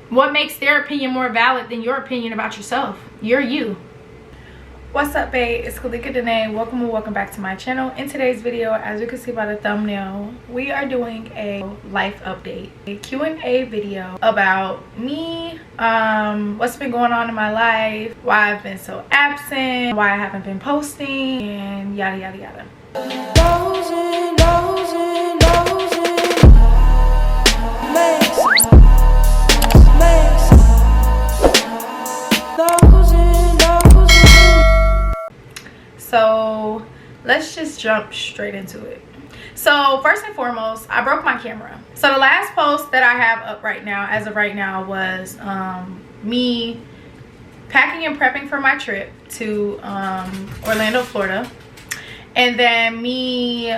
What makes their opinion more valid than your opinion about yourself? You're you. What's up, babe? It's Dea'nea. Welcome or welcome back to my channel. In today's video, as you can see by the thumbnail, we are doing a life update, a Q&A video about me, what's been going on in my life, why I've been so absent, why I haven't been posting, and yada yada yada. So let's just jump straight into it. So first and foremost, I broke my camera. So the last post that I have up right now, as of right now, was me packing and prepping for my trip to Orlando, Florida, and then me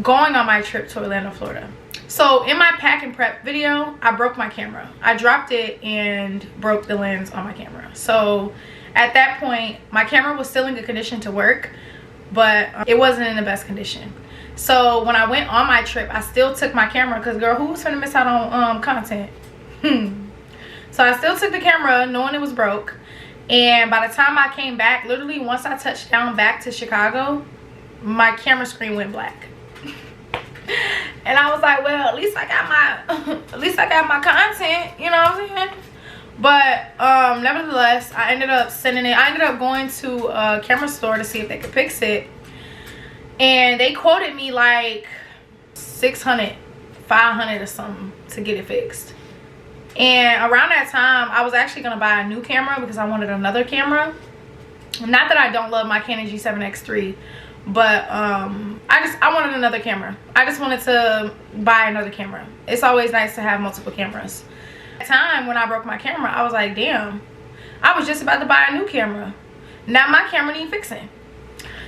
going on my trip to Orlando, Florida. So in my pack and prep video, I broke my camera. I dropped it and broke the lens on my camera. So at that point, my camera was still in good condition to work, but it wasn't in the best condition. So when I went on my trip, I still took my camera, because girl, who's gonna miss out on content? So I still took the camera knowing it was broke, and by the time I came back, literally once I touched down back to Chicago, my camera screen went black. And I was like, well, at least I got my content, you know what I'm saying? But nevertheless, I ended up going to a camera store to see if they could fix it, and they quoted me like $600, $500 or something to get it fixed. And around that time, I was actually gonna buy a new camera because I wanted another camera. Not that I don't love my Canon G7X III, but I wanted another camera. I just wanted to buy another camera. It's always nice to have multiple cameras. Time when I broke my camera, I was like, damn, I was just about to buy a new camera. Now my camera needs fixing.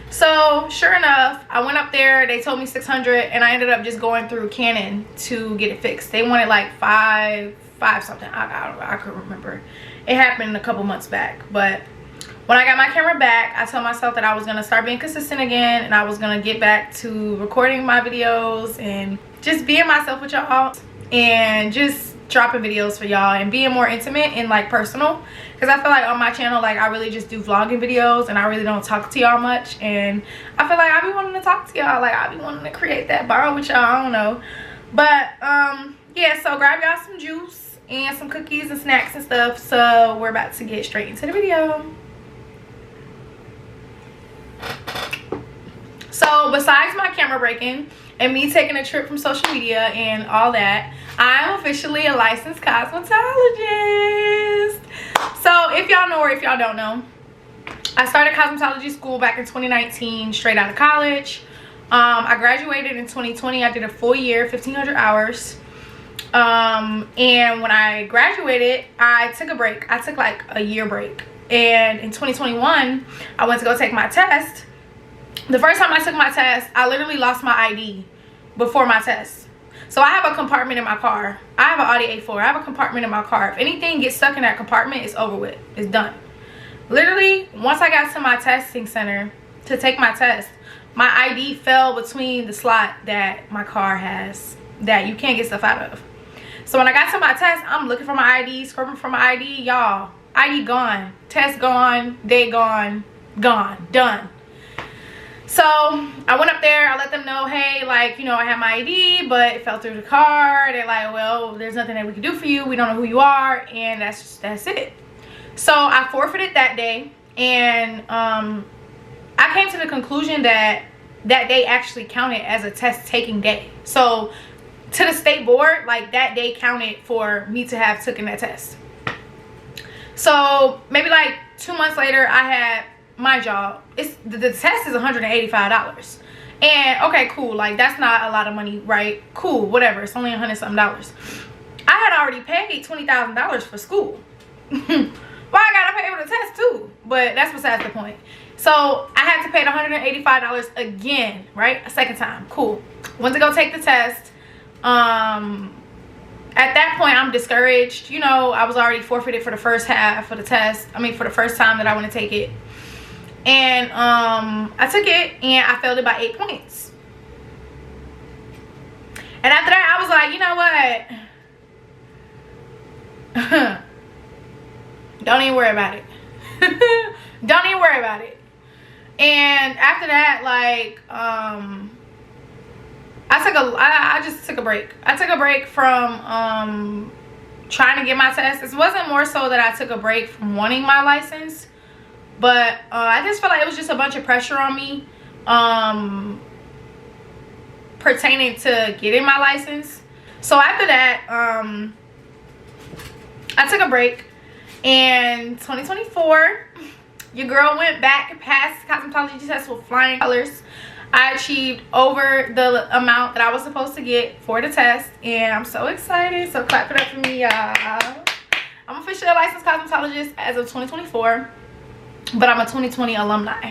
So sure enough, I went up there, they told me $600, and I ended up just going through Canon to get it fixed. They wanted like five something. I couldn't remember. It happened a couple months back. But when I got my camera back, I told myself that I was gonna start being consistent again, and I was gonna get back to recording my videos and just being myself with y'all, and just dropping videos for y'all and being more intimate and like personal, because I feel like on my channel, like I really just do vlogging videos and I really don't talk to y'all much, and I feel like I be wanting to talk to y'all, like I be wanting to create that bond with y'all. I don't know, but yeah, so grab y'all some juice and some cookies and snacks and stuff. So we're about to get straight into the video. So besides my camera breaking and me taking a trip from social media and all that, I'm officially a licensed cosmetologist. So if y'all know or if y'all don't know, I started cosmetology school back in 2019, straight out of college. I graduated in 2020. I did a full year, 1,500 hours. And when I graduated, I took a break. I took like a year break. And in 2021, I went to go take my test. The first time I took my test, I literally lost my ID before my test. So I have a compartment in my car. I have an Audi A4. I have a compartment in my car. If anything gets stuck in that compartment, it's over with. It's done. Literally, once I got to my testing center to take my test, my ID fell between the slot that my car has that you can't get stuff out of. So when I got to my test, I'm looking for my ID, scrubbing for my ID. Y'all, ID gone. Test gone. Day gone. Gone. Done. So I went up there, I let them know, hey, like, you know, I have my ID, but it fell through the car. They're like, well, there's nothing that we can do for you. We don't know who you are, and that's it. So I forfeited that day, and I came to the conclusion that that day actually counted as a test taking day. So to the state board, like, that day counted for me to have taken that test. So maybe like 2 months later, I had my job. The test is $185, and okay, cool, like that's not a lot of money, right? Cool, whatever, it's only $100-something. I had already paid $20,000 for school. Well, I gotta pay for the test too, but that's besides the point. So I had to pay the $185 again, right? A second time. Cool. Went to go take the test. At that point, I'm discouraged. You know, I was already forfeited for the first half of the test. I mean, for the first time that I want to take it. And I took it and I failed it by 8 points. And after that, I was like, you know what? Don't even worry about it. Don't even worry about it. And after that, like, I just took a break. I took a break from trying to get my test. It wasn't more so that I took a break from wanting my license, but I just felt like it was just a bunch of pressure on me pertaining to getting my license. So after that, I took a break. And 2024, your girl went back and passed the cosmetology test with flying colors. I achieved over the amount that I was supposed to get for the test, and I'm so excited. So clap it up for me, y'all. I'm officially a licensed cosmetologist as of 2024, but I'm a 2020 alumni,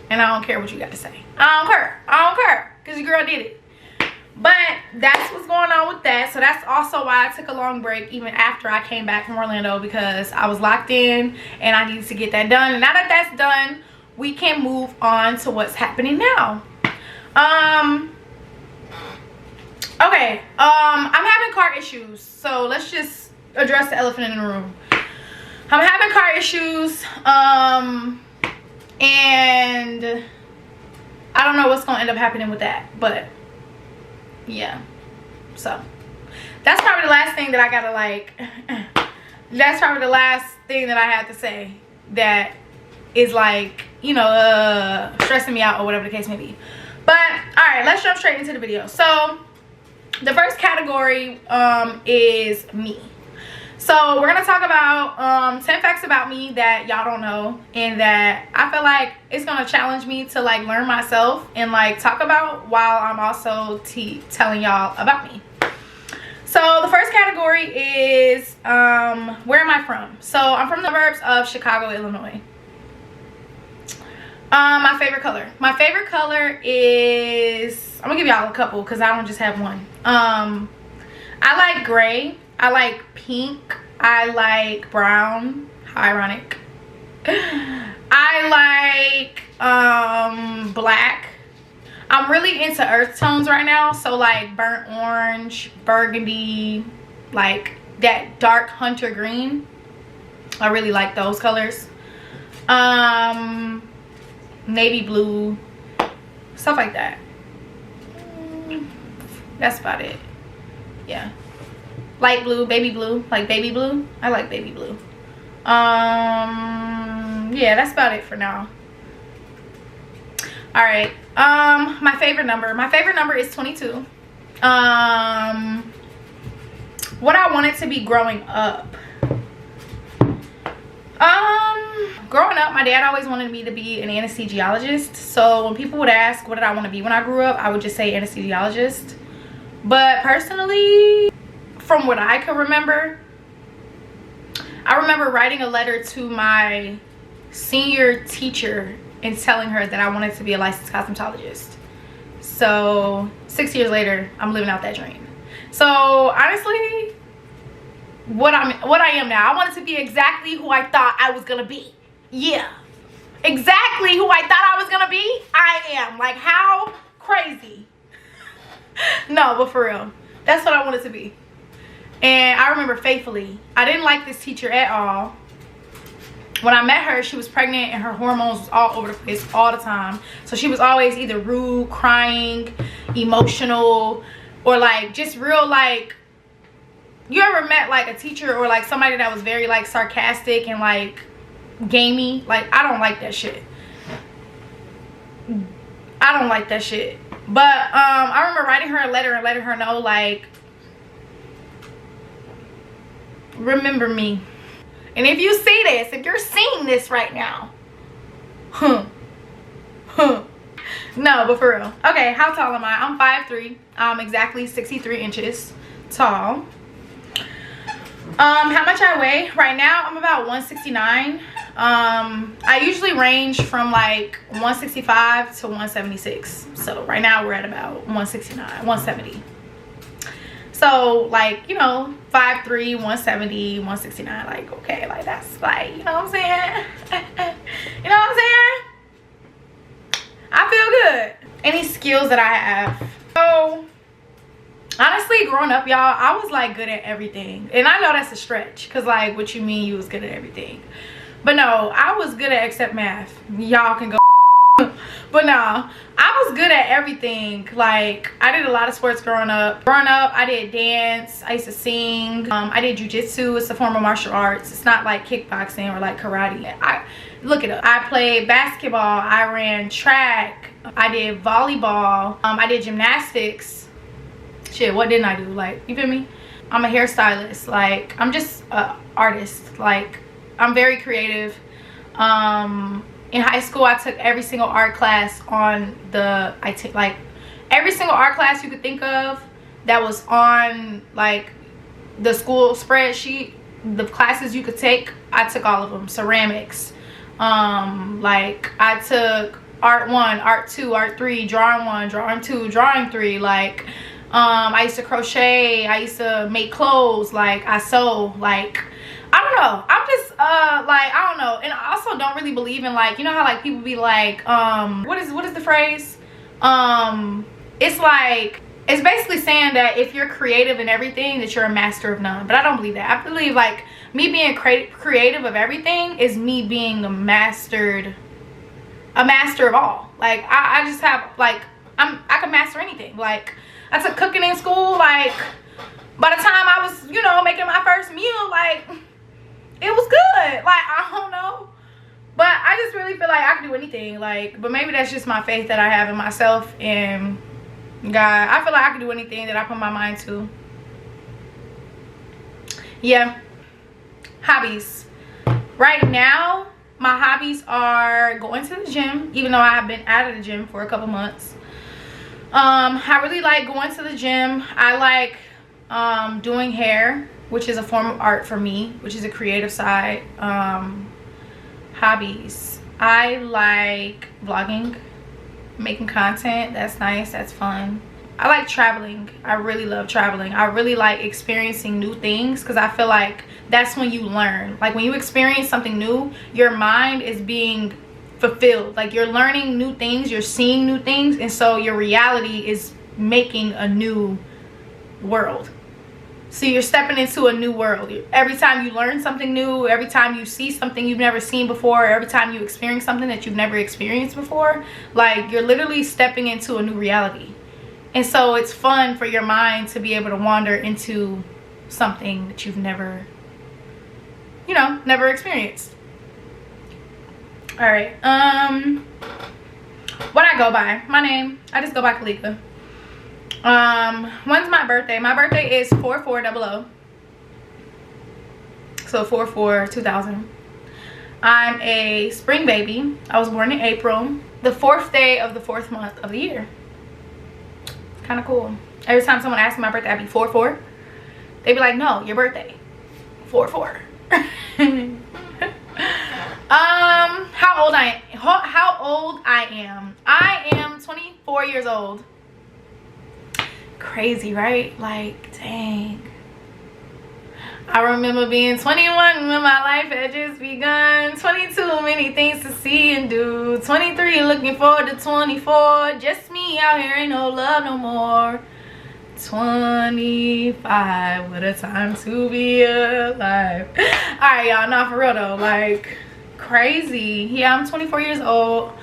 and I don't care what you got to say. I don't care because your girl did it. But that's what's going on with that. So that's also why I took a long break even after I came back from Orlando, because I was locked in and I needed to get that done. And now that that's done, we can move on to what's happening now. Okay, I'm having car issues, so let's just address the elephant in the room. I'm having car issues, and I don't know what's gonna end up happening with that, but yeah. So that's probably the last thing that I gotta, like, that's probably the last thing that I have to say that is, like, you know, stressing me out or whatever the case may be. But all right, let's jump straight into the video. So the first category is me. So we're gonna talk about 10 facts about me that y'all don't know, and that I feel like it's gonna challenge me to, like, learn myself and, like, talk about, while I'm also telling y'all about me. So the first category is where am I from? So I'm from the suburbs of Chicago, Illinois. My favorite color is, I'm gonna give y'all a couple because I don't just have one. I like gray, I like pink, I like brown. How ironic. I like black. I'm really into earth tones right now, so like burnt orange, burgundy, like that dark hunter green. I really like those colors. Navy blue, stuff like that. That's about it. Yeah. Light blue, baby blue, like baby blue. I like baby blue. Yeah, that's about it for now. All right. My favorite number is 22. What I wanted to be growing up. Growing up, my dad always wanted me to be an anesthesiologist. So when people would ask what did I want to be when I grew up, I would just say anesthesiologist. But personally, from what I can remember, I remember writing a letter to my senior teacher and telling her that I wanted to be a licensed cosmetologist. So 6 years later, I'm living out that dream. So honestly, what I am now, I wanted to be exactly who I thought I was gonna be. Yeah, exactly who I thought I was gonna be, I am. Like, how crazy. No, but for real, that's what I wanted to be. And I remember faithfully, I didn't like this teacher at all. When I met her, she was pregnant and her hormones was all over the place all the time. So she was always either rude, crying, emotional, or like just real, like, you ever met like a teacher or like somebody that was very like sarcastic and like gamey? Like, I don't like that shit. I don't like that shit. But I remember writing her a letter and letting her know, like, remember me. And if you see this, if you're seeing this right now, no, but for real. Okay, how tall am I? I'm 5'3". I'm exactly 63 inches tall. How much I weigh right now? I'm about 169. I usually range from like 165 to 176. So right now we're at about 169, 170. So like, you know, 5'3", 170, 169, like, okay, like that's like, you know what I'm saying? You know what I'm saying? I feel good. Any skills that I have. So Honestly, growing up, y'all, I was like good at everything. And I know that's a stretch, because like, what you mean you was good at everything? But no, I was good at except math. Y'all can go. But no, I was good at everything. Like, I did a lot of sports growing up. I did dance. I used to sing. I did jujitsu. It's a form of martial arts. It's not like kickboxing or like karate. Look it up. I played basketball. I ran track. I did volleyball. I did gymnastics. Shit, what didn't I do? Like, you feel me? I'm a hairstylist. Like, I'm just an artist. Like, I'm very creative. In high school, I took every single art class on the, like every single art class you could think of that was on like the school spreadsheet. The classes you could take, I took all of them. Ceramics, like I took art 1, art 2, art 3, drawing 1, drawing 2, drawing 3. Like I used to crochet, I used to make clothes, like I sew, like I don't know. I'm just like, I don't know. And I also don't really believe in, like, you know how like people be like, what is the phrase? It's like, it's basically saying that if you're creative in everything, that you're a master of none. But I don't believe that. I believe like me being creative of everything is me being a master of all. Like I just have like, I can master anything. Like I took cooking in school. Like by the time I was, you know, making my first meal, like it was good. Like I don't know, but I just really feel like I can do anything. Like, but maybe that's just my faith that I have in myself and God. I feel like I can do anything that I put my mind to. Yeah. Hobbies. Right now, my hobbies are going to the gym, even though I have been out of the gym for a couple months. I really like going to the gym. I like doing hair, which is a form of art for me, which is a creative side. Hobbies. I like vlogging, making content. That's nice. That's fun. I like traveling. I really love traveling. I really like experiencing new things because I feel like that's when you learn. Like when you experience something new, your mind is being fulfilled. Like you're learning new things, you're seeing new things, and so your reality is making a new world. So you're stepping into a new world. Every time you learn something new, every time you see something you've never seen before, every time you experience something that you've never experienced before, like you're literally stepping into a new reality. And so it's fun for your mind to be able to wander into something that you've never, you know, never experienced. All right. What I go by? My name. I just go by Kalika. When's my birthday? My birthday is 4400. So 44-2000. I'm a spring baby. I was born in April, the 4th day of the 4th month of the year. It's kind of cool. Every time someone asks me my birthday, I'd be 44. They'd be like, no, your birthday 44. How old I am. I am 24 years old. Crazy, right? Like, dang. I remember being 21 when my life had just begun. 22, many things to see and do. 23, looking forward to 24. Just me out here, ain't no love no more. 25, what a time to be alive. Alright, y'all, not for real though. Like, crazy. Yeah, I'm 24 years old.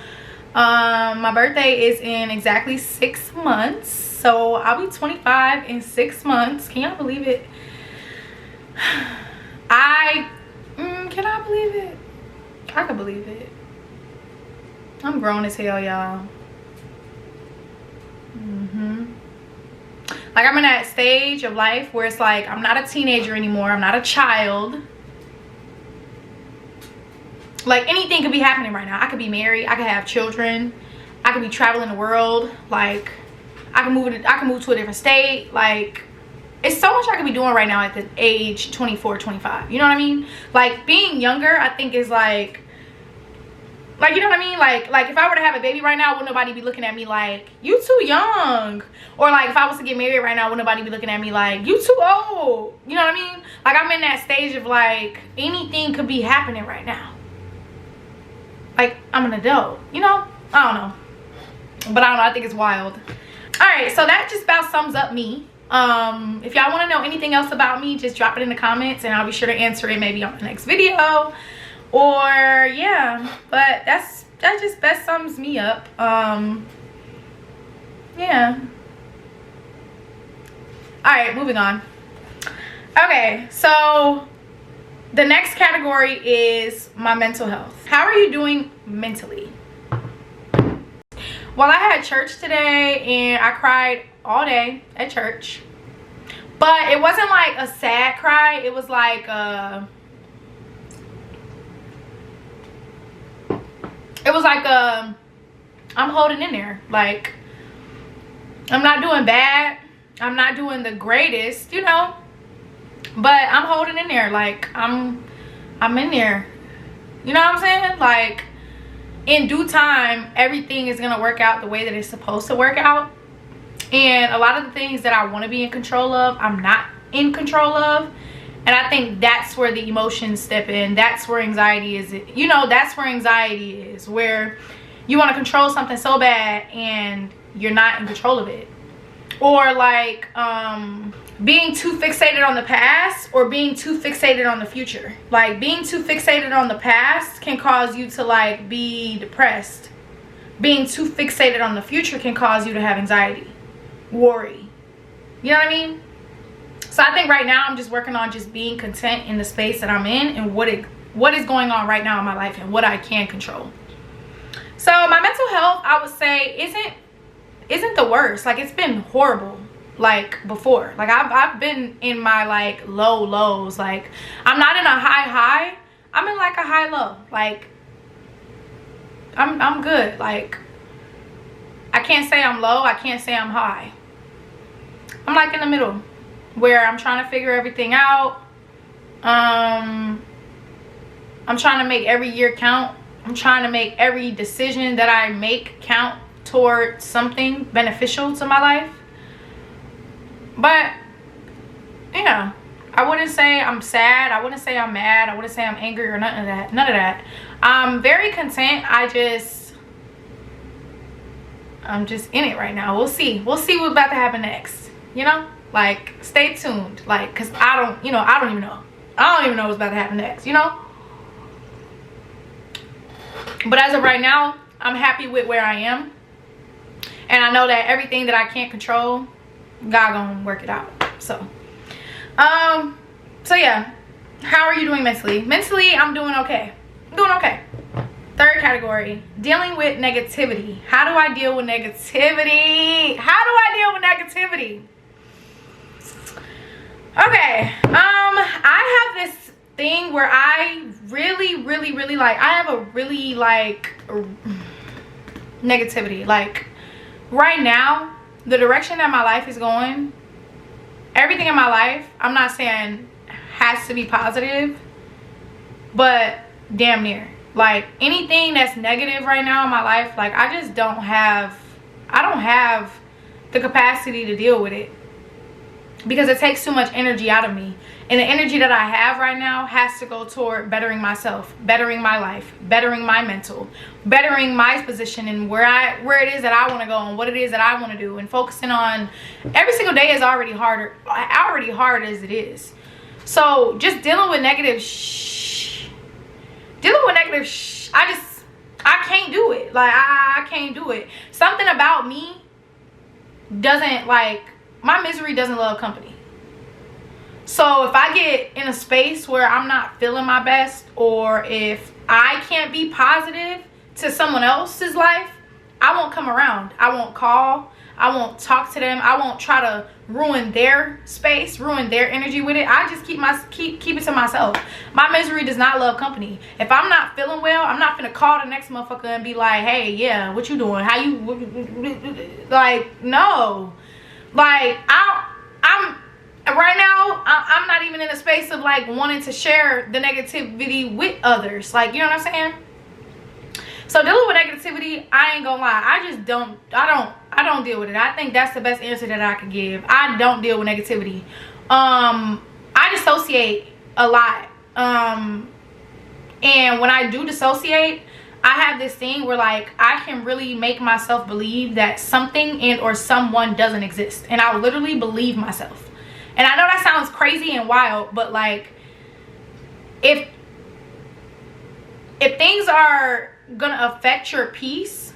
My birthday is in exactly 6 months. So I'll be 25 in 6 months. Can y'all believe it? Can I believe it? I can believe it. I'm grown as hell, y'all. Like I'm in that stage of life where it's like I'm not a teenager anymore. I'm not a child. Like anything could be happening right now. I could be married. I could have children. I could be traveling the world. Like I can move to a different state. Like it's so much I could be doing right now at the age 24, 25. You know what I mean? Like being younger, I think is like you know what I mean? Like if I were to have a baby right now, wouldn't nobody be looking at me like, you too young? Or like if I was to get married right now, wouldn't nobody be looking at me like, you too old? You know what I mean? Like I'm in that stage of like anything could be happening right now. Like I'm an adult, you know? I don't know. But I don't know, I think it's wild. All right, so that just about sums up me. If y'all want to know anything else about me, just drop it in the comments and I'll be sure to answer it maybe on the next video. Or yeah, but that just best sums me up. Yeah. All right, moving on. Okay, so the next category is my mental health. How are you doing mentally? Well, I had church today and I cried all day at church, but it wasn't like a sad cry. It was like I'm holding in there. Like, I'm not doing bad, I'm not doing the greatest, you know, but I'm holding in there. Like, I'm in there, you know what I'm saying? Like, in due time, everything is gonna work out the way that it's supposed to work out. And a lot of the things that I want to be in control of, I'm not in control of. And I think that's where the emotions step in. That's where anxiety is. You know, that's where anxiety is, where you want to control something so bad and you're not in control of it. Or like being too fixated on the past or being too fixated on the future. Like, being too fixated on the past can cause you to like be depressed. Being too fixated on the future can cause you to have anxiety, worry. You know what I mean? So I think right now I'm just working on just being content in the space that I'm in and what is going on right now in my life and what I can control. So my mental health, I would say, isn't the worst. Like, it's been horrible like before. Like, I've been in my like lows. Like, I'm not in a high, I'm in like a high low. Like, I'm good. Like, I can't say I'm low, I can't say I'm high. I'm like in the middle, where I'm trying to figure everything out. I'm trying to make every year count. I'm trying to make every decision that I make count toward something beneficial to my life. But yeah, I wouldn't say I'm sad, I wouldn't say I'm mad, I wouldn't say I'm angry or none of that. I'm very content. I'm just in it right now. We'll see what's about to happen next, you know. Like, stay tuned. Like, because I don't even know what's about to happen next, you know. But as of right now, I'm happy with where I am, and I know that everything that I can't control, God gonna work it out. So yeah, how are you doing mentally? I'm doing okay. Third category, dealing with negativity. How do I deal with negativity? Okay, I have this thing where I really like, I have a really like negativity. Like, right now, the direction that my life is going, everything in my life, I'm not saying has to be positive, but damn near. Like, anything that's negative right now in my life, like, I don't have the capacity to deal with it, because it takes too much energy out of me. And the energy that I have right now has to go toward bettering myself, bettering my life, bettering my mental, bettering my position and where it is that I want to go and what it is that I want to do, and focusing on every single day is already hard as it is. So just dealing with negative I can't do it. Like, I can't do it. Something about me doesn't, like, my misery doesn't love company. So if I get in a space where I'm not feeling my best, or if I can't be positive to someone else's life, I won't come around. I won't call. I won't talk to them. I won't try to ruin their space, ruin their energy with it. I just keep it to myself. My misery does not love company. If I'm not feeling well, I'm not gonna call the next motherfucker and be like, hey, yeah, what you doing? How you, like, no. Like, I'm right now, I'm not even in a space of like wanting to share the negativity with others. Like, you know what I'm saying? So dealing with negativity, I ain't gonna lie, I don't deal with it. I think that's the best answer that I could give. I don't deal with negativity. I dissociate a lot. And when I do dissociate, I have this thing where like I can really make myself believe that something and or someone doesn't exist, and I'll literally believe myself. And I know that sounds crazy and wild, but like if things are gonna affect your peace,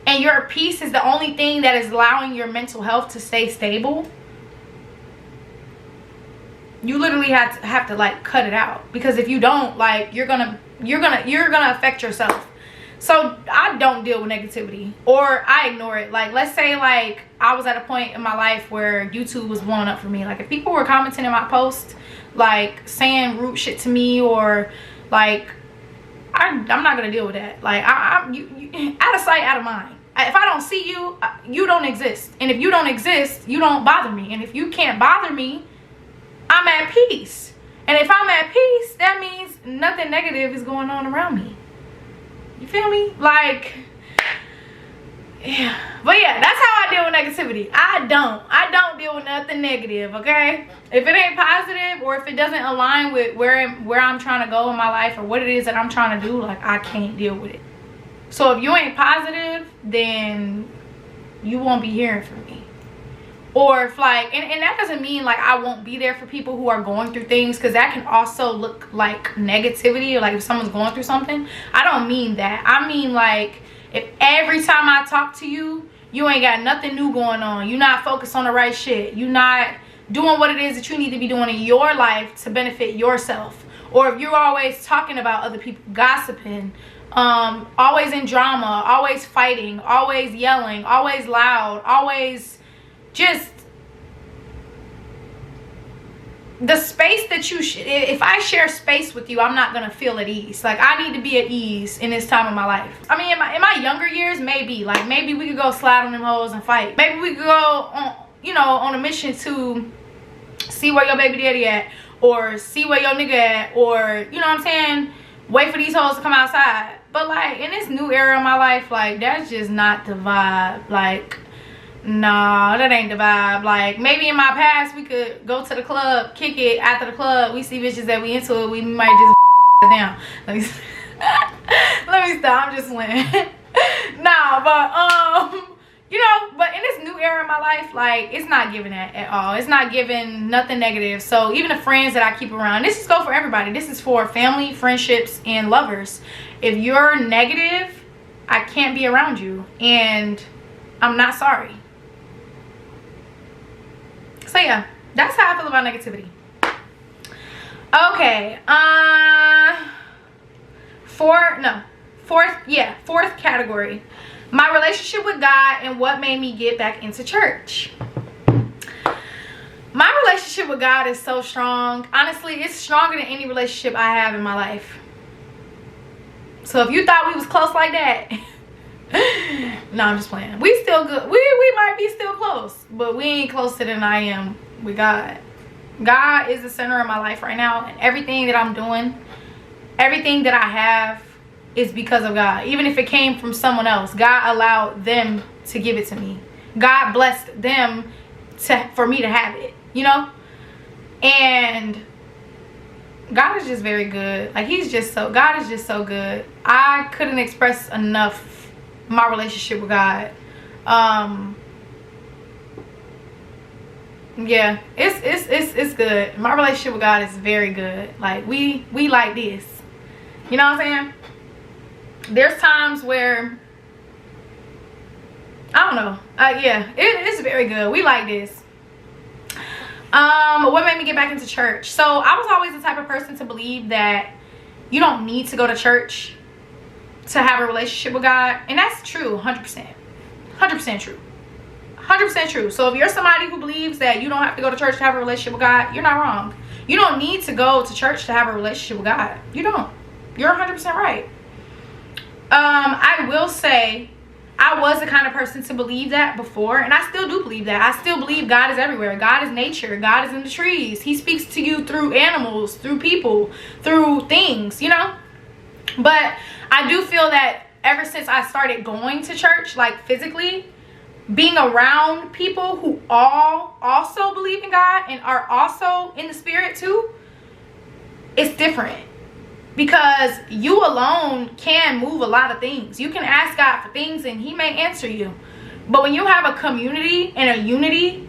and your peace is the only thing that is allowing your mental health to stay stable, you literally have to like cut it out. Because if you don't, like you're gonna affect yourself. So I don't deal with negativity, or I ignore it. Like, let's say like I was at a point in my life where YouTube was blowing up for me. Like if people were commenting in my post, like saying rude shit to me, or like I'm not gonna deal with that. Like you out of sight, out of mind. If I don't see you, you don't exist. And if you don't exist, you don't bother me. And if you can't bother me, I'm at peace. And if I'm at peace, that means nothing negative is going on around me. You feel me? Like, yeah. But yeah, that's how I deal with negativity. I don't deal with nothing negative, okay? If it ain't positive, or if it doesn't align with where I'm trying to go in my life, or what it is that I'm trying to do, like I can't deal with it. So if you ain't positive, then you won't be hearing from me. Or if like, and that doesn't mean like I won't be there for people who are going through things, because that can also look like negativity, or like if someone's going through something. I don't mean that. I mean like if every time I talk to you, you ain't got nothing new going on, you're not focused on the right shit, you're not doing what it is that you need to be doing in your life to benefit yourself, or if you're always talking about other people, gossiping, always in drama, always fighting, always yelling, always loud, always just the space that you if I share space with you, I'm not gonna feel at ease. Like I need to be at ease in this time of my life. I mean, in my younger years, maybe we could go slide on them hoes and fight. Maybe we could go on, you know, on a mission to see where your baby daddy at, or see where your nigga at, or you know what I'm saying, wait for these hoes to come outside. But like in this new era of my life, like that's just not the vibe. Like, nah, that ain't the vibe. Like maybe in my past we could go to the club, kick it. After the club, we see bitches that we into it, we might just down. Let me stop. I'm just playing. Nah, but you know, but in this new era of my life, like it's not giving that at all. It's not giving nothing negative. So even the friends that I keep around, this is go for everybody. This is for family, friendships, and lovers. If you're negative, I can't be around you, and I'm not sorry. So yeah, that's how I feel about negativity. Okay, fourth category, my relationship with God and what made me get back into church. My relationship with God is so strong. Honestly, it's stronger than any relationship I have in my life. So if you thought we was close like that, no, I'm just playing. We still good. We might be still close, but we ain't closer than I am with God. God is the center of my life right now, and everything that I'm doing, everything that I have is because of God. Even if it came from someone else, God allowed them to give it to me. God blessed them for me to have it, you know? And God is just very good. Like God is just so good. I couldn't express enough my relationship with God. Yeah, it's good. My relationship with God is very good. Like we like this, you know what I'm saying? There's times where I don't know, yeah, it's very good. We like this. What made me get back into church? So I was always the type of person to believe that you don't need to go to church to have a relationship with God, and that's true. 100% true. 100% true. So if you're somebody who believes that you don't have to go to church to have a relationship with God, you're not wrong. You don't need to go to church to have a relationship with God. You don't. You're 100% right. I will say I was the kind of person to believe that before, and I still do believe that. I still believe God is everywhere. God is nature. God is in the trees. He speaks to you through animals, through people, through things, you know? But I do feel that ever since I started going to church, like physically, being around people who all also believe in God and are also in the spirit too, it's different. because you alone can move a lot of things. You can ask God for things and he may answer you. But when you have a community and a unity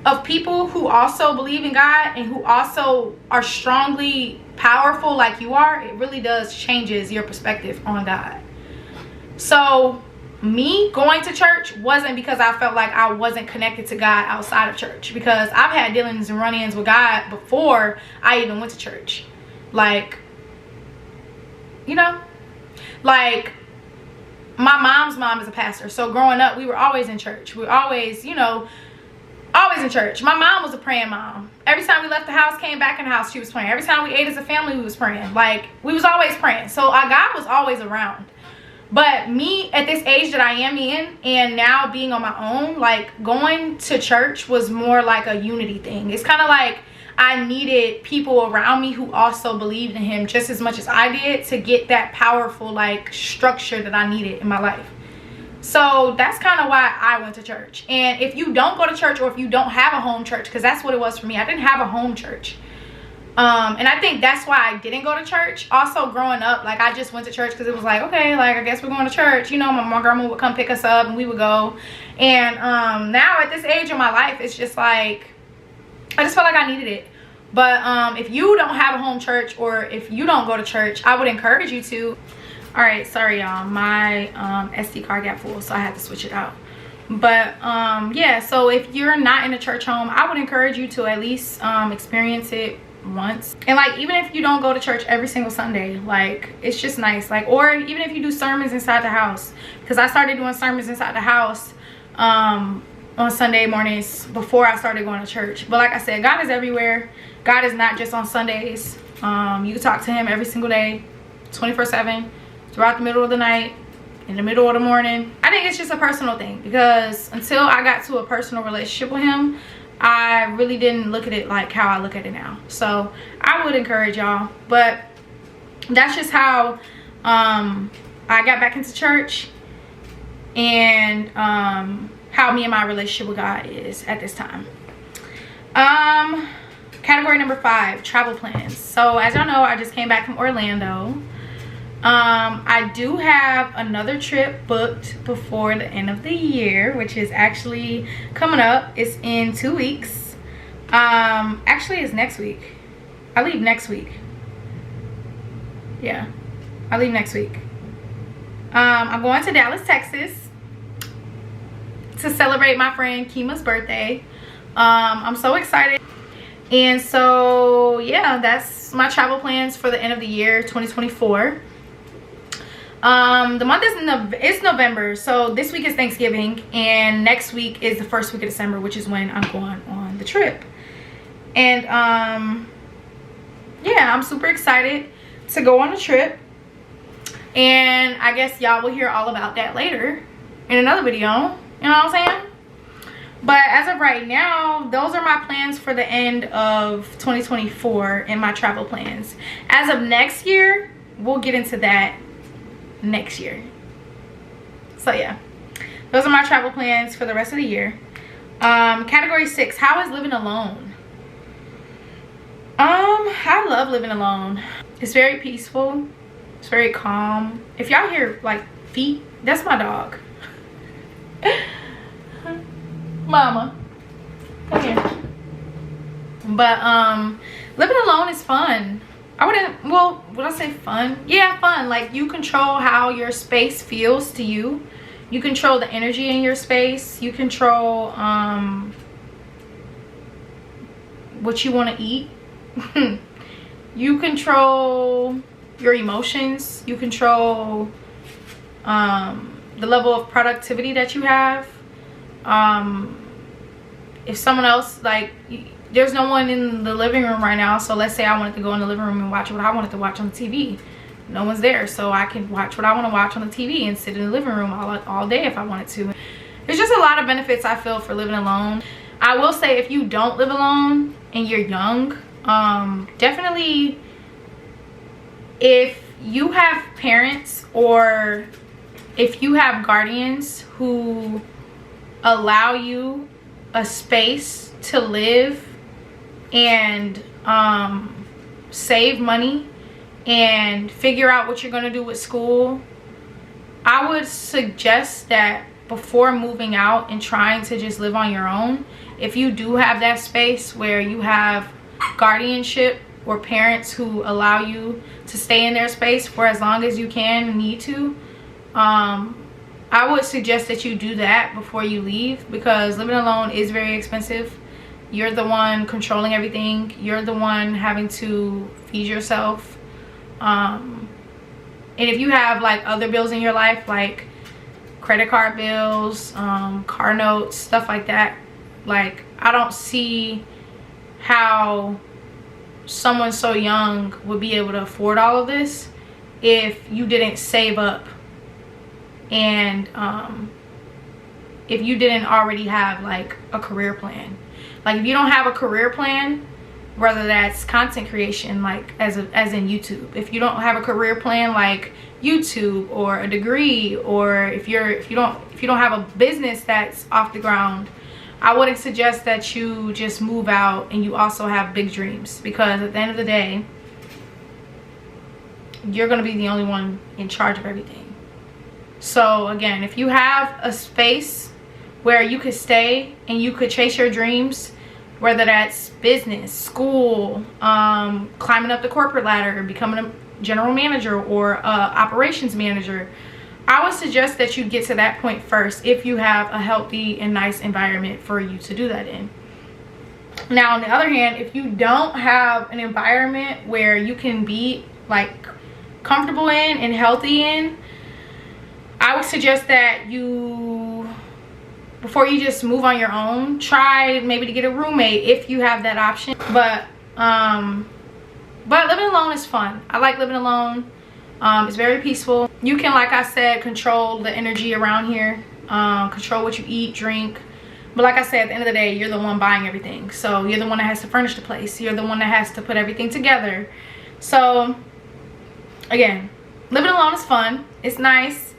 of people who also believe in God and who also are strongly powerful like you are, it really does changes your perspective on God. So me going to church wasn't because I felt like I wasn't connected to God outside of church, because I've had dealings and run-ins with God before I even went to church. Like, you know, like my mom's mom is a pastor, so growing up we were always in church. We were always, you know, always in church. My mom was a praying mom. Every time we left the house, came back in the house, she was praying. Every time we ate as a family, we was praying. Like, we was always praying. So God was always around. But me at this age that I am in, and now being on my own, like, going to church was more like a unity thing. It's kind of like I needed people around me who also believed in him just as much as I did to get that powerful, like, structure that I needed in my life. So that's kind of why I went to church. And if you don't go to church, or if you don't have a home church, because that's what it was for me, I didn't have a home church. And I think that's why I didn't go to church. Also, growing up, like, I just went to church because it was like, okay, like, I guess we're going to church. You know, my grandma would come pick us up and we would go. And now at this age of my life, it's just like, I just felt like I needed it. But if you don't have a home church, or if you don't go to church, I would encourage you to. All right, sorry y'all, my SD card got full, so I had to switch it out. But yeah, so if you're not in a church home, I would encourage you to at least experience it once. And like, even if you don't go to church every single Sunday, like, it's just nice. Like, or even if you do sermons inside the house, because I started doing sermons inside the house on Sunday mornings before I started going to church. But like I said, God is everywhere. God is not just on Sundays. You can talk to him every single day, 24/7, throughout the middle of the night, in the middle of the morning. I think it's just a personal thing, because until I got to a personal relationship with him, I really didn't look at it like how I look at it now. So I would encourage y'all. But that's just how I got back into church, and how me and my relationship with God is at this time. Category number 5, travel plans. So as y'all know, I just came back from Orlando. I do have another trip booked before the end of the year, which is actually coming up. It's in 2 weeks. Actually, it's next week. I leave next week. Yeah, I leave next week. I'm going to Dallas, Texas to celebrate my friend Kima's birthday. I'm so excited. And so yeah, that's my travel plans for the end of the year 2024. The month is November, so this week is Thanksgiving, and next week is the first week of December, which is when I'm going on the trip. And yeah, I'm super excited to go on a trip, and I guess y'all will hear all about that later in another video. You know what I'm saying? But as of right now, those are my plans for the end of 2024 and my travel plans. As of next year, we'll get into that next year. So yeah, those are my travel plans for the rest of the year. Category 6, how is living alone? I love living alone. It's very peaceful. It's very calm. If y'all hear like feet, that's my dog. Mama, come here. But living alone is fun. I wouldn't, well, would I say fun? Yeah, fun. Like, you control how your space feels to you. You control the energy in your space. You control what you want to eat. You control your emotions. You control the level of productivity that you have. If someone else, like, there's no one in the living room right now, so let's say I wanted to go in the living room and watch what I wanted to watch on the TV. No one's there, so I can watch what I want to watch on the TV and sit in the living room all day if I wanted to. There's just a lot of benefits I feel for living alone. I will say, if you don't live alone and you're young, definitely, if you have parents or if you have guardians who allow you a space to live and save money and figure out what you're going to do with school, I would suggest that before moving out and trying to just live on your own, if you do have that space where you have guardianship or parents who allow you to stay in their space for as long as you can and need to, I would suggest that you do that before you leave, because living alone is very expensive. You're the one controlling everything. You're the one having to feed yourself. And if you have like other bills in your life, like credit card bills, car notes, stuff like that, like I don't see how someone so young would be able to afford all of this if you didn't save up, and if you didn't already have like a career plan. Like if you don't have a career plan, whether that's content creation, like as in YouTube, if you don't have a career plan like YouTube or a degree, or if you don't have a business that's off the ground, I wouldn't suggest that you just move out and you also have big dreams, because at the end of the day, you're going to be the only one in charge of everything. So again, if you have a space where you could stay and you could chase your dreams, whether that's business, school, climbing up the corporate ladder, becoming a general manager or operations manager, I would suggest that you get to that point first if you have a healthy and nice environment for you to do that in. Now on the other hand, if you don't have an environment where you can be like comfortable in and healthy in, I would suggest that you, before you just move on your own, try maybe to get a roommate if you have that option. But living alone is fun. I like living alone. It's very peaceful. You can, like I said, control the energy around here, control what you eat, drink. But like I said, at the end of the day, you're the one buying everything. So you're the one that has to furnish the place. You're the one that has to put everything together. So again, living alone is fun. It's nice.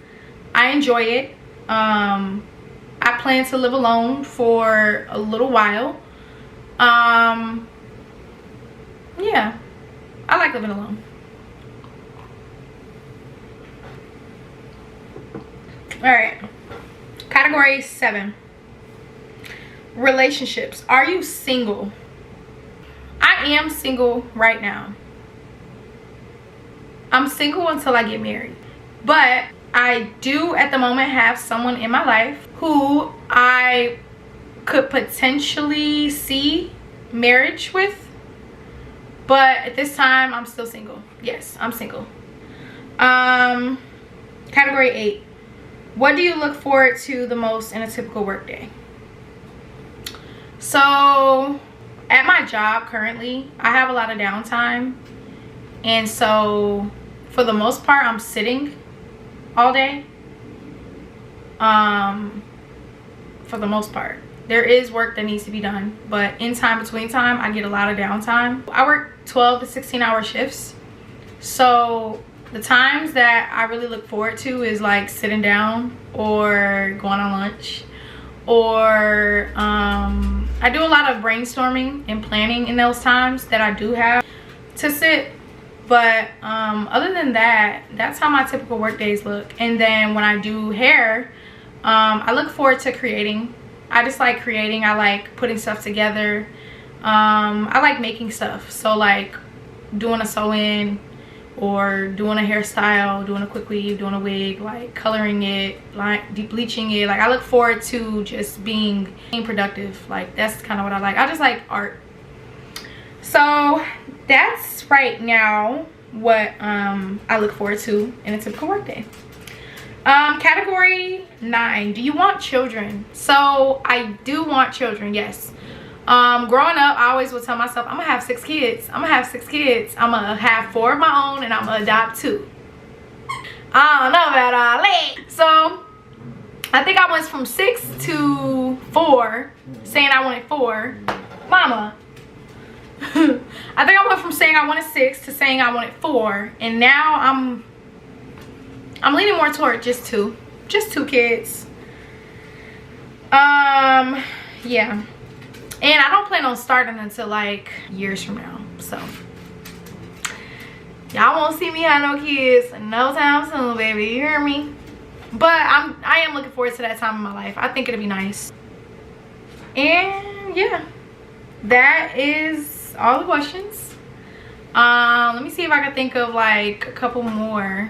I enjoy it. I plan to live alone for a little while. Yeah, I like living alone. All right, category 7, relationships. Are you single? I am single right now. I'm single until I get married, but I do at the moment have someone in my life who I could potentially see marriage with, but at this time I'm still single. Yes, I'm single. Category 8, what do you look forward to the most in a typical work day? So at my job currently, I have a lot of downtime, and so for the most part I'm sitting all day. For the most part, there is work that needs to be done, but in between time I get a lot of downtime. I work 12 to 16-hour shifts, so the times that I really look forward to is like sitting down or going on lunch, or I do a lot of brainstorming and planning in those times that I do have to sit. But other than that, that's how my typical work days look. And then when I do hair, I look forward to creating. I just like creating. I like putting stuff together. I like making stuff. So like doing a sew-in, or doing a hairstyle, doing a quick weave, doing a wig, like coloring it, like deep bleaching it. Like I look forward to just being productive. Like that's kind of what I like. I just like art. So that's right now what I look forward to in a typical work day. Category 9, do you want children? So I do want children, yes. Growing up, I always would tell myself, I'm gonna have 6 kids. I'm gonna have 6 kids. I'm gonna have 4 of my own, and I'm gonna adopt 2. I don't know about all that. So I think I went from 6 to 4, saying I wanted 4. Mama. I think I went from saying I wanted 6 to saying I wanted 4, and now I'm leaning more toward just 2 kids. Yeah, and I don't plan on starting until like years from now. So Y'all won't see me have no kids no time soon, baby. You hear me? But I am looking forward to that time in my life. I think it'll be nice. And yeah, that is all the questions. Let me see if I can think of like a couple more,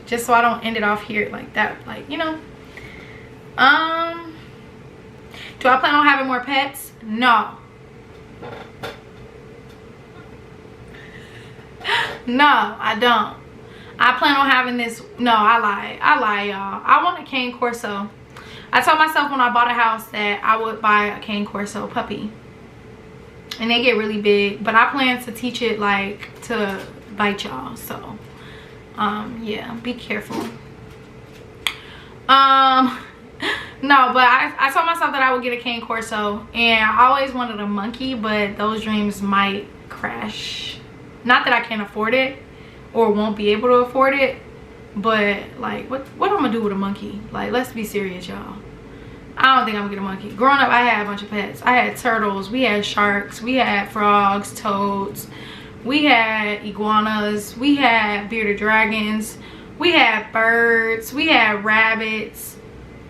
just so I don't end it off here like that, like, you know. Do I plan on having more pets? No. No, I don't. I plan on having this. No, I lie, y'all. I want a cane corso. I told myself when I bought a house that I would buy a cane corso puppy, and they get really big, but I plan to teach it like to bite y'all. So yeah, be careful. No, but I told myself that I would get a cane corso, and I always wanted a monkey, but those dreams might crash. Not that I can't afford it or won't be able to afford it, but like what I'm gonna do with a monkey? Like, let's be serious, y'all. I don't think I'm gonna get a monkey. Growing up, I had a bunch of pets. I had turtles, we had sharks, we had frogs, toads, we had iguanas, we had bearded dragons, we had birds, we had rabbits.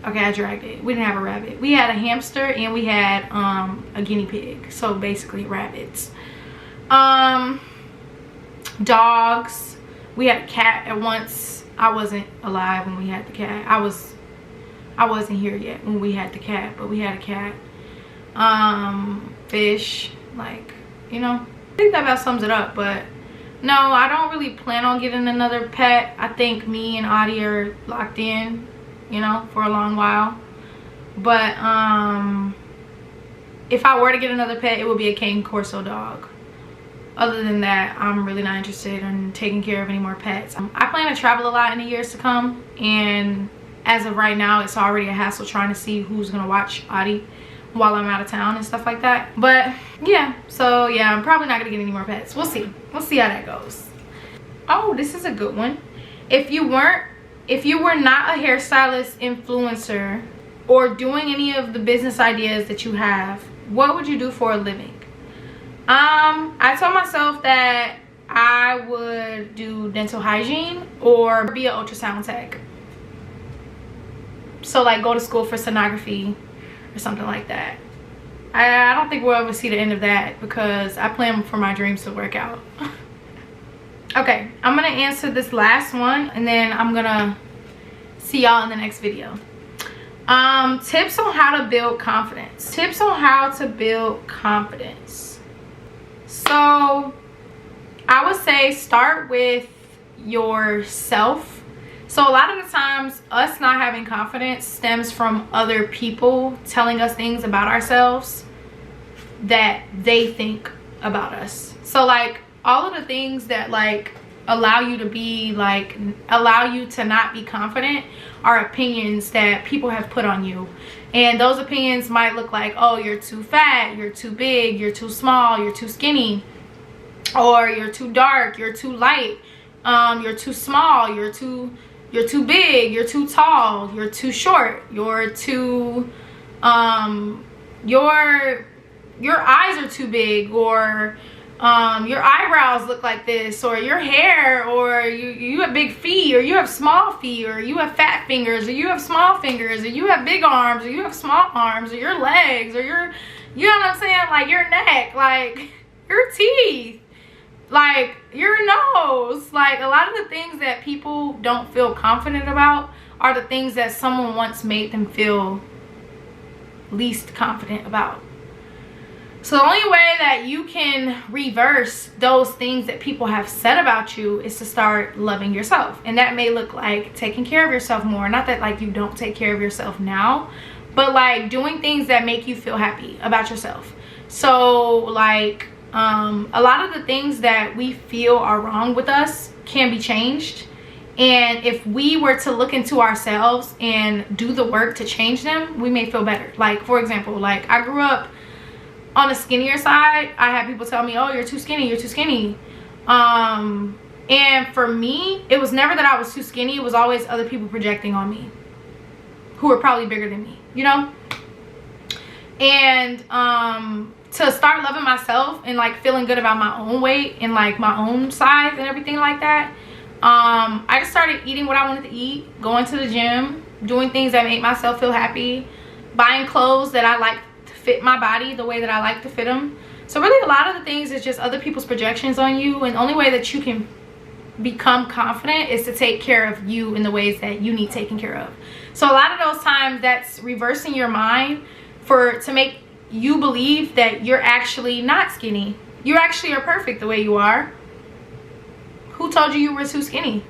Okay, I dragged it. We didn't have a rabbit. We had a hamster, and we had a guinea pig. So basically rabbits. Dogs. We had a cat at once. I wasn't alive when we had the cat. I wasn't here yet when we had the cat, but we had a cat. Fish, like, you know, I think that about sums it up. But no, I don't really plan on getting another pet. I think me and Adi are locked in, you know, for a long while. But if I were to get another pet, it would be a cane corso dog. Other than that, I'm really not interested in taking care of any more pets. I plan to travel a lot in the years to come, and as of right now, it's already a hassle trying to see who's gonna watch Adi while I'm out of town and stuff like that. But yeah, so yeah, I'm probably not gonna get any more pets. We'll see how that goes. Oh, this is a good one. If you were not a hairstylist, influencer, or doing any of the business ideas that you have, what would you do for a living? I told myself that I would do dental hygiene or be an ultrasound tech. So like go to school for sonography or something like that. I don't think we'll ever see the end of that because I plan for my dreams to work out. Okay, I'm gonna answer this last one, and then I'm gonna see y'all in the next video. Tips on how to build confidence. Tips on how to build confidence. So I would say start with yourself. So a lot of the times us not having confidence stems from other people telling us things about ourselves that they think about us. So like all of the things that like allow you to not be confident are opinions that people have put on you. And those opinions might look like, oh, you're too fat, you're too big, you're too small, you're too skinny, or you're too dark, you're too light, you're too small, you're too big, you're too tall, you're too short, you're too your eyes are too big, or your eyebrows look like this, or your hair, or you have big feet, or you have small feet, or you have fat fingers, or you have small fingers, or you have big arms, or you have small arms, or your legs, or you know what I'm saying, like your neck, like your teeth, like your nose. Like a lot of the things that people don't feel confident about are the things that someone once made them feel least confident about. So the only way that you can reverse those things that people have said about you is to start loving yourself. And that may look like taking care of yourself more. Not that like you don't take care of yourself now, but like doing things that make you feel happy about yourself. So like a lot of the things that we feel are wrong with us can be changed. And if we were to look into ourselves and do the work to change them, we may feel better. Like for example, like I grew up on the skinnier side. I had people tell me, oh, you're too skinny, you're too skinny. And for me, it was never that I was too skinny. It was always other people projecting on me who were probably bigger than me, you know? And to start loving myself and like feeling good about my own weight and like my own size and everything like that, I just started eating what I wanted to eat, going to the gym, doing things that make myself feel happy, buying clothes that I like to fit my body the way that I like to fit them. So really a lot of the things is just other people's projections on you, and the only way that you can become confident is to take care of you in the ways that you need taken care of. So a lot of those times that's reversing your mind to make you believe that you're actually not skinny. You actually are perfect the way you are. Who told you you were too skinny?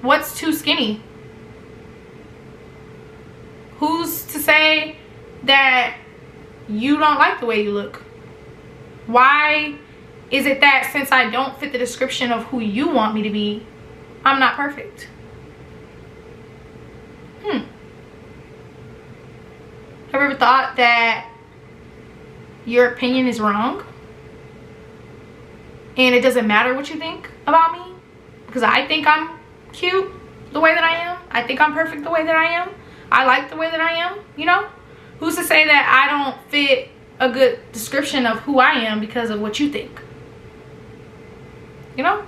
What's too skinny? Who's to say that you don't like the way you look? Why is it that since I don't fit the description of who you want me to be, I'm not perfect? Have you ever thought that your opinion is wrong? And it doesn't matter what you think about me? Because I think I'm cute the way that I am. I think I'm perfect the way that I am. I like the way that I am, you know? Who's to say that I don't fit a good description of who I am because of what you think? You know?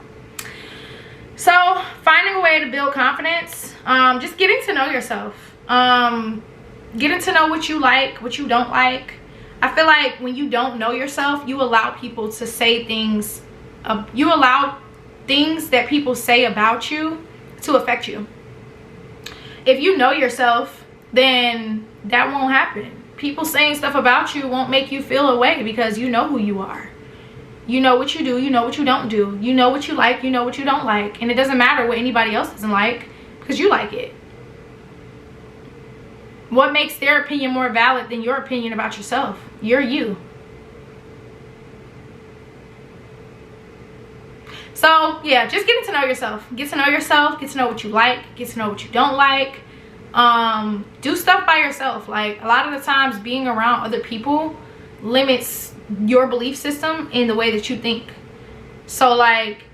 So finding a way to build confidence, just getting to know yourself, getting to know what you like, what you don't like. I feel like when you don't know yourself, you allow people to say things, you allow things that people say about you to affect you. If you know yourself, then that won't happen. People saying stuff about you won't make you feel a way because you know who you are. You know what you do, you know what you don't do, you know what you like, you know what you don't like, and it doesn't matter what anybody else doesn't like because you like it. What makes their opinion more valid than your opinion about yourself? You're you. So yeah, just getting to know yourself. Get to know yourself, get to know what you like, get to know what you don't like. Do stuff by yourself. Like a lot of the times being around other people limits your belief system in the way that you think. So like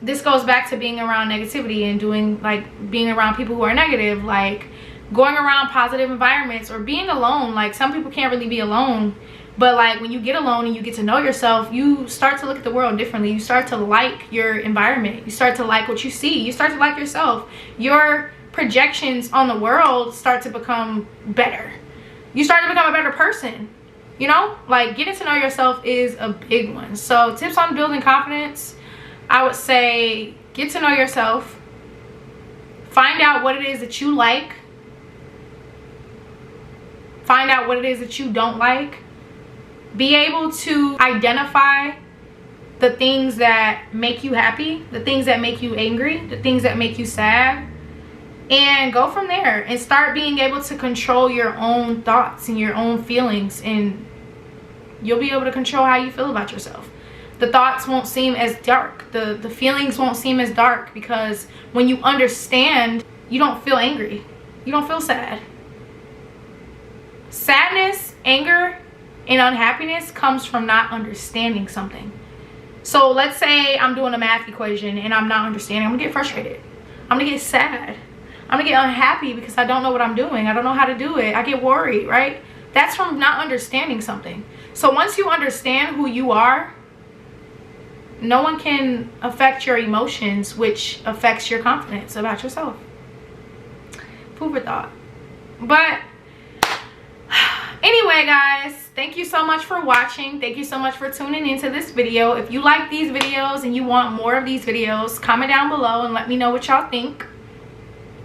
this goes back to being around negativity and being around people who are negative, like going around positive environments or being alone. Like some people can't really be alone, but like when you get alone and you get to know yourself, you start to look at the world differently. You start to like your environment, you start to like what you see, you start to like yourself. Your projections on the world start to become better. You start to become a better person, you know? Like getting to know yourself is a big one. So tips on building confidence, I would say get to know yourself, find out what it is that you like, find out what it is that you don't like, be able to identify the things that make you happy, the things that make you angry, the things that make you sad, and go from there and start being able to control your own thoughts and your own feelings, and you'll be able to control how you feel about yourself. The thoughts won't seem as dark, the feelings won't seem as dark, because when you understand, you don't feel angry, you don't feel sad. Sadness, anger, and unhappiness comes from not understanding something. So let's say I'm doing a math equation and I'm not understanding. I'm gonna get frustrated, I'm gonna get sad, I'm gonna get unhappy because I don't know what I'm doing, I don't know how to do it, I get worried, right? That's from not understanding something. So once you understand who you are, no one can affect your emotions, which affects your confidence about yourself. Food for thought. But anyway guys, thank you so much for watching. Thank you so much for tuning into this video. If you like these videos and you want more of these videos, comment down below and let me know what y'all think.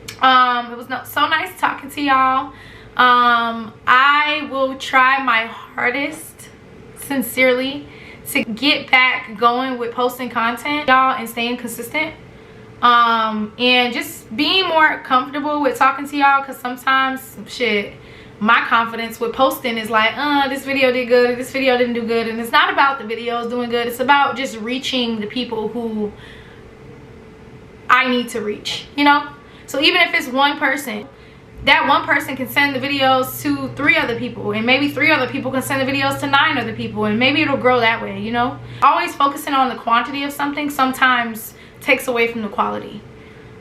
It was so nice talking to y'all. I will try my hardest, sincerely, to get back going with posting content, y'all, and staying consistent. And just being more comfortable with talking to y'all, because sometimes shit, my confidence with posting is like, this video did good, this video didn't do good. And it's not about the videos doing good, it's about just reaching the people who I need to reach, you know? So even if it's one person, that one person can send the videos to 3 other people, and maybe 3 other people can send the videos to 9 other people, and maybe it'll grow that way, you know? Always focusing on the quantity of something sometimes takes away from the quality.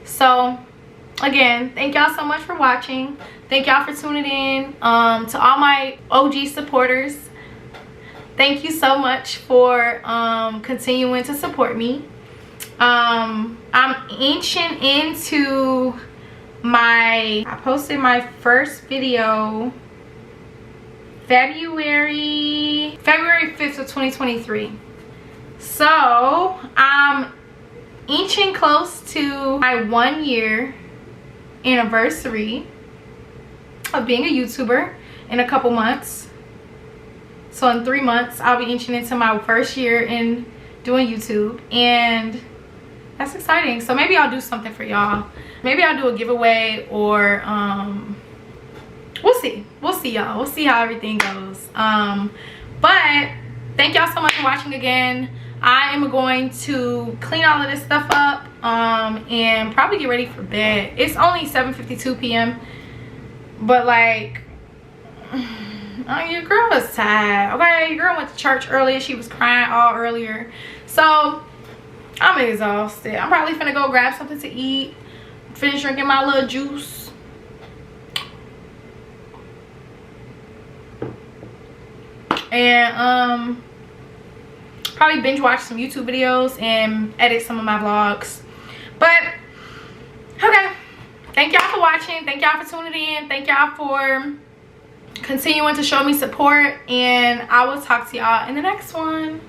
So again, thank y'all so much for watching. Thank y'all for tuning in. To all my OG supporters, thank you so much for continuing to support me. I'm inching into I posted my first video February 5th of 2023. So I'm inching close to my 1 year anniversary of being a YouTuber in a couple months. So in 3 months I'll be inching into my first year in doing YouTube, and that's exciting. So maybe I'll do something for y'all. Maybe I'll do a giveaway, or we'll see y'all. We'll see how everything goes. But thank y'all so much for watching again. I am going to clean all of this stuff up and probably get ready for bed. It's only 7:52 p.m. but like, your girl was tired. Okay, your girl went to church earlier. She was crying all earlier. So I'm exhausted. I'm probably finna go grab something to eat, finish drinking my little juice, and probably binge watch some YouTube videos and edit some of my vlogs. But okay, thank y'all for watching. Thank y'all for tuning in. Thank y'all for continuing to show me support, and I will talk to y'all in the next one.